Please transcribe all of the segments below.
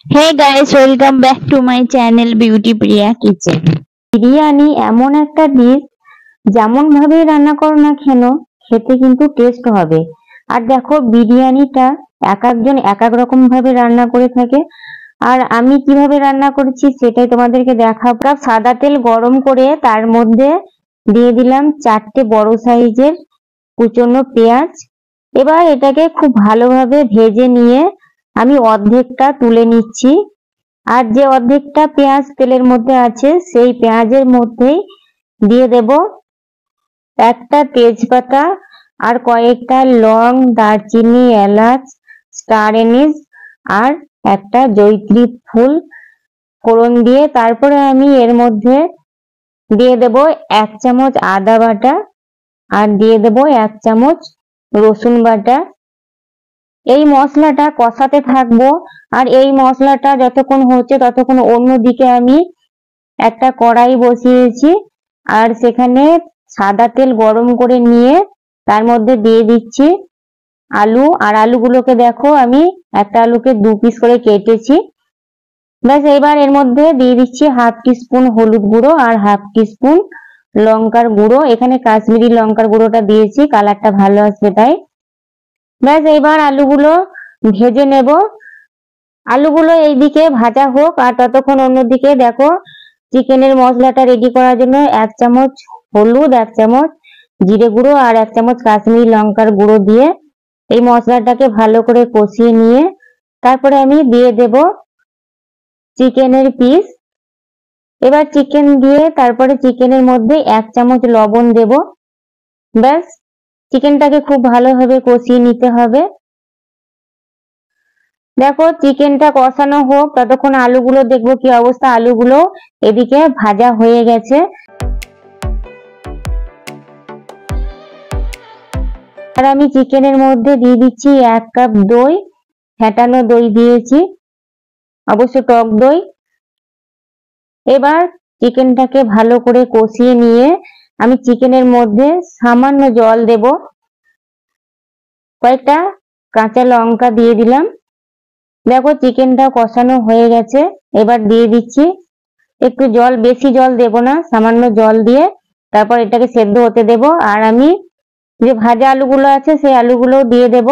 Hey guys, welcome back to my channel Beauty Priya Kitchen. Biryani এমন একটা dish যেমন ভাবে রান্না করো না কেন খেতে কিন্তু টেস্ট হবে। আর দেখো বিরিয়ানিটা এক একজন এক এক রকম ভাবে রান্না করে থাকে, আর আমি কিভাবে রান্না করেছি সেটাই তোমাদেরকে দেখাবো। সাদা তেল গরম করে তার মধ্যে দিয়ে দিলাম 4টে বড় সাইজের কুচনো পেঁয়াজ। এবার এটাকে খুব ভালোভাবে ভেজে নিয়ে আমি অর্ধেকটা তুলে নিচ্ছি, আর যে অর্ধেকটা পেঁয়াজ তেলের মধ্যে আছে সেই পেঁয়াজের মধ্যেই দিয়ে দেব একটা তেজপাতা আর কয়েকটা লং, দারচিনি, এলাচ, স্টার এনিস আর একটা জয়িত্রী ফুল ফোড়ন দিয়ে তারপরে আমি এর মধ্যে দিয়ে দেব 1 চামচ আদা বাটা আর দিয়ে দেব 1 চামচ রসুন বাটা। এই মশলাটা কষাতে থাকবো, আর এই মশলাটা যতক্ষণ হচ্ছে ততক্ষণ অন্যদিকে আমি একটা কড়াই বসিয়েছি আর সেখানে সাদা তেল গরম করে নিয়ে তার মধ্যে দিয়ে দিচ্ছি আলু। আর আলুগুলোকে দেখো আমি একটা আলুকে 2 পিস করে কেটেছি। ব্যাস এবার এর মধ্যে দিয়ে দিচ্ছি 1/2 টিস্পুন হলুদ গুঁড়ো আর 1/2 টিস্পুন লঙ্কার গুঁড়ো। এখানে কাশ্মীরি লঙ্কার গুঁড়োটা দিয়েছি, কালারটা ভালো আসবে তাই। ব্যাস এবার আলুগুলো ভেজে নেব। আলুগুলো এইদিকে ভাজা হোক, আর ততক্ষণ অন্যদিকে দেখো চিকেনের মশলাটা রেডি করার জন্য 1 চামচ হলুদ, 1 চামচ জিরে গুঁড়ো আর 1 চামচ কাশ্মীরি লঙ্কার গুঁড়ো দিয়ে এই মশলাটাকে ভালো করে কষিয়ে নিয়ে তারপরে আমি দিয়ে দেব চিকেনের পিস। এবার চিকেন দিয়ে তারপরে চিকেনের মধ্যে 1 চামচ লবণ দেব। ব্যাস চিকেনটাকে খুব ভালোভাবে কষিয়ে নিতে হবে। দেখো চিকেনটা কষানো হোক, ততক্ষণ আলুগুলো দেখবো কি অবস্থা। আলুগুলো এদিকে ভাজা হয়ে গেছে। আর আমি চিকেনের মধ্যে দিয়ে দিচ্ছি 1 কাপ দই, ফেটানো দই দিয়েছি, অবশ্য টক দই। এবার চিকেনটাকে ভালো করে কষিয়ে নিয়ে আমি চিকেনের মধ্যে সামান্য জল দেব, কয়েকটা কাঁচা লঙ্কা দিয়ে দিলাম। দেখো চিকেনটা কষানো হয়ে গেছে। এবার দিয়ে দিচ্ছি একটু জল, বেশি জল দেব না, সামান্য জল দিয়ে তারপর এটাকে সেদ্ধ হতে দেব। আর আমি যে ভাজা আলুগুলো আছে সেই আলুগুলো দিয়ে দেব।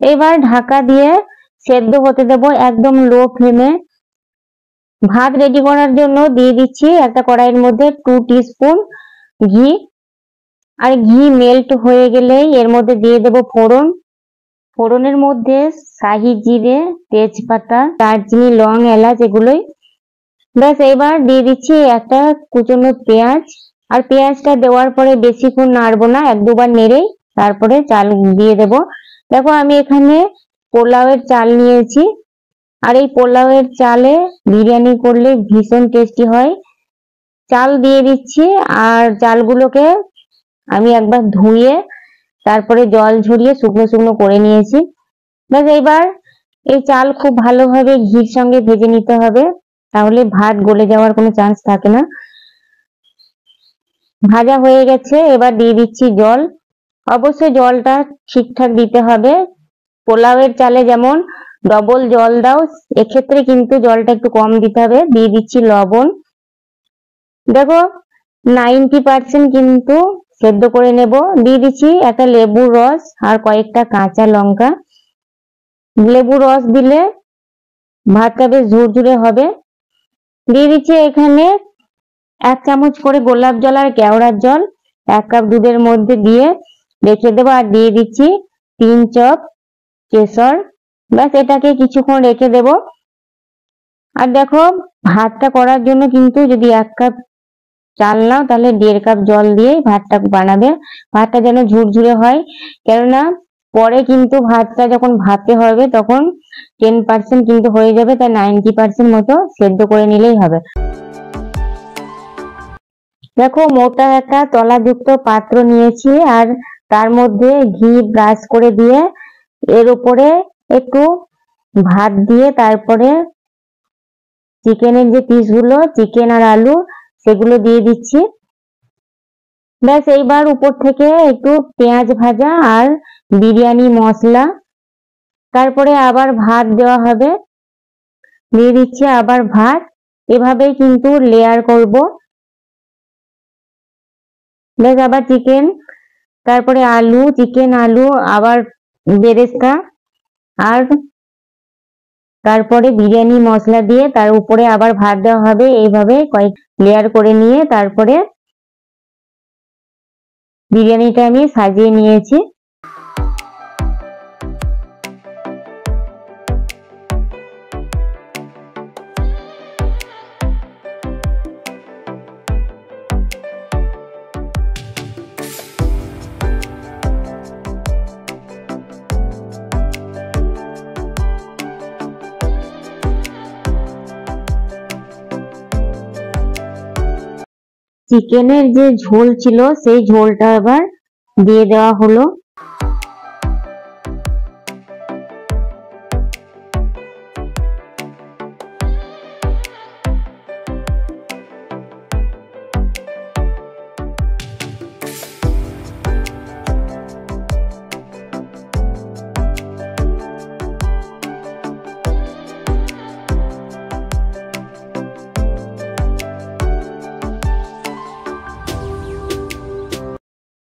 এবার ঢাকা দিয়ে সেদ্ধ হতে দেব একদম লো ফ্লেমে। ভাত রেডি করার জন্য দিয়ে দিচ্ছি একটা কড়াইয়ের মধ্যে 2 টিস্পুন ঘি। আর ঘি মেল্ট হয়ে গেলেই এর মধ্যে দিয়ে দেব ফোড়ন। ফোড়নের মধ্যে শাহি জিরে, তেজপাতা, দারচিনি, লং, এলাচ এগুলোই। ব্যাস এবার দিয়ে দিচ্ছি একটা কুচনো পেঁয়াজ। আর পেঁয়াজটা দেওয়ার পরে বেশিক্ষণ নাড়বো না, 1-2 বার নেড়েই তারপরে চাল দিয়ে দেব। দেখো আমি এখানে পোলাওয়ের চাল নিয়েছি, আর এই পোলাওয়ের চালে বিরিয়ানি করলে ভীষণ টেস্টি হয়। চাল দিয়ে দিচ্ছি, আর চালগুলোকে আমি একবার ধুয়ে তারপরে জল ঝরিয়ে শুকনো শুকনো করে নিয়েছি। ব্যাস এবার এই চাল খুব ভালোভাবে ঘির সঙ্গে ভেজে নিতে হবে, তাহলে ভাত গলে যাওয়ার কোনো চান্স থাকে না। ভাজা হয়ে গেছে, এবার দিয়ে দিচ্ছি জল। অবশ্যই জলটা ঠিকঠাক দিতে হবে। পোলাওয়ের চালে যেমন ডবল জল দাও, এক্ষেত্রে কিন্তু জলটা একটু কম দিতে হবে। দিয়ে দিচ্ছি লবণ। দেখো 90% কিন্তু সেদ্ধ করে নেব। দিয়ে দিচ্ছি একটা লেবুর রস আর কয়েকটা কাঁচা লঙ্কা। লেবুর রস দিলে ভাতটা বেশ ঝুরঝুরে হবে। দিয়ে দিচ্ছি এখানে 1 চামচ করে গোলাপ জল আর কেওড়ার জল 1 কাপ দুধের মধ্যে দিয়ে রেখে দেবো। আর দিয়ে দিচ্ছি 3 চপ কেশর। ব্যাস এটাকে কিছুক্ষণ রেখে দেব। আর দেখো ভাতটা করার জন্য কিন্তু যদি 1 কাপ চাল নাও তাহলে 1.5 কাপ জল দিয়ে ভাতটা বানাবে। ভাতটা যেন ঝুরঝুরে হয়, কেননা পরে কিন্তু ভাতটা যখন ভাতে হবে তখন 10% কিন্তু হয়ে যাবে, তাই 90% মতো সেদ্ধ করে নিলেই হবে। দেখো মোটা একটা তলাযুক্ত পাত্র নিয়েছি, আর তার মধ্যে ঘি ব্রাশ করে দিয়ে এর উপরে একটু ভাত দিয়ে তারপরে চিকেনের যে পিসগুলো, চিকেন আর আলু, সেগুলো দিয়ে দিচ্ছি। ব্যাস এইবার উপর থেকে একটু পেঁয়াজ ভাজা আর বিরিয়ানি মশলা, তারপরে আবার ভাত দেওয়া হবে, দিয়ে দিচ্ছি আবার ভাত। এভাবেই কিন্তু লেয়ার করব। ব্যাস আবার চিকেন, তারপরে আলু, চিকেন আলু, আবার বেরেস্তা, আর তারপরে বিরিয়ানি মশলা দিয়ে তার উপরে আবার ভাত দেওয়া হবে। এইভাবে কয়েক লেয়ার করে নিয়ে তারপরে বিরিয়ানিটা আমি সাজিয়ে নিয়েছি। চিকেনের যে ঝোল ছিল সেই ঝোলটা আবার দিয়ে দেওয়া হলো।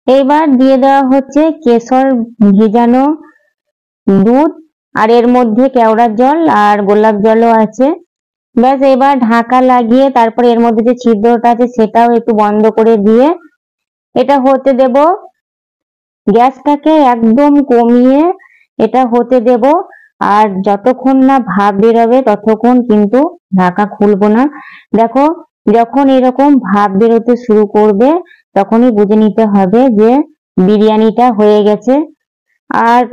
এবার দিয়ে দেওয়া হচ্ছে কেশর ভেজানো দুধ, আর এর মধ্যে কেওড়ার জল আর গোলাপ জলও আছে। ব্যাস এবার ঢাকা লাগিয়ে তারপরে এর মধ্যে যে ছিদ্রটা আছে সেটাও একটু বন্ধ করে দিয়ে এটা হতে দেব। গ্যাসটাকে একদম কমিয়ে এটা হতে দেব, আর যতক্ষণ না ভাপ বেরোবে ততক্ষণ কিন্তু ঢাকা খুলবো না। দেখো যখন এরকম ভাপ বেরোতে শুরু করবে তখনই বুঝে নিতে হবে যে বিরিয়ানিটা হয়ে গেছে। আর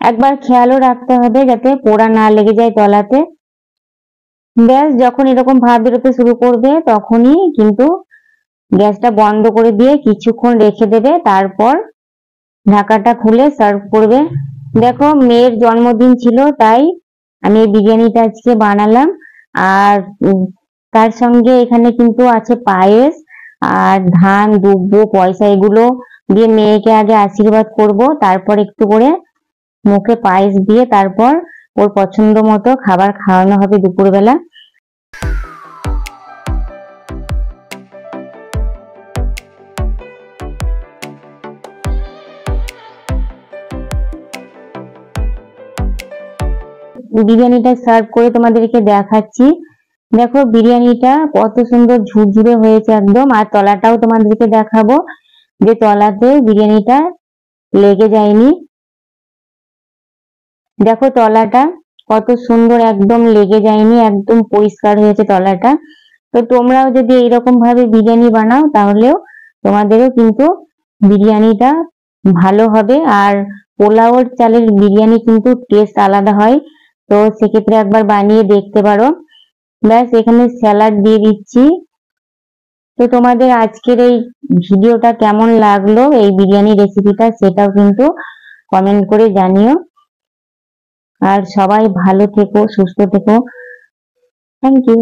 একবার খেয়ালও রাখতে হবে যাতে পোড়া না লেগে যায় তলাতে। ব্যাস যখন এরকম ভাপ বেরোতে শুরু করবে তখনই কিন্তু গ্যাসটা বন্ধ করে দিয়ে কিছুক্ষণ রেখে দেবে, তারপর ঢাকাটা খুলে সার্ভ করবে। দেখো মেয়ের জন্মদিন ছিল তাই আমি এই বিরিয়ানিটা আজকে বানালাম। আর তার সঙ্গে এখানে কিন্তু আছে পায়েস আর ধান, দুব্ব, পয়সা, এগুলো দিয়ে মেয়েকে আগে আশীর্বাদ করব, তারপর একটু করে মুখে পায়েস দিয়ে তারপর ওর পছন্দ মতো খাবার খাওয়ানো হবে দুপুরবেলা। বিরিয়ানিটা সার্ভ করে তোমাদেরকে দেখাচ্ছি। দেখো বিরিয়ানিটা কত সুন্দর ঝুরঝুরে হয়েছে একদম, আর তলাটাও তোমাদেরকে দেখাবো যে তলাতে বিরিয়ানিটা লেগে যায়নি। দেখো তলাটা কত সুন্দর একদম লেগে যায়নি, একদম পরিষ্কার হয়েছে তলাটা। তো তোমরাও যদি এইরকম ভাবে বিরিয়ানি বানাও তাহলেও তোমাদেরও কিন্তু বিরিয়ানিটা ভালো হবে। আর পোলাওর চালের বিরিয়ানি কিন্তু টেস্ট আলাদা হয়, তো সেক্ষেত্রে একবার বানিয়ে দেখতে পারো। ব্যাস এখানে স্যালাড দিয়ে দিচ্ছি। তো তোমাদের আজকের এই ভিডিওটা কেমন লাগলো, এই বিরিয়ানি রেসিপিটা, সেটাও কিন্তু কমেন্ট করে জানিও। আর সবাই ভালো থেকো, সুস্থ থেকো। Thank you.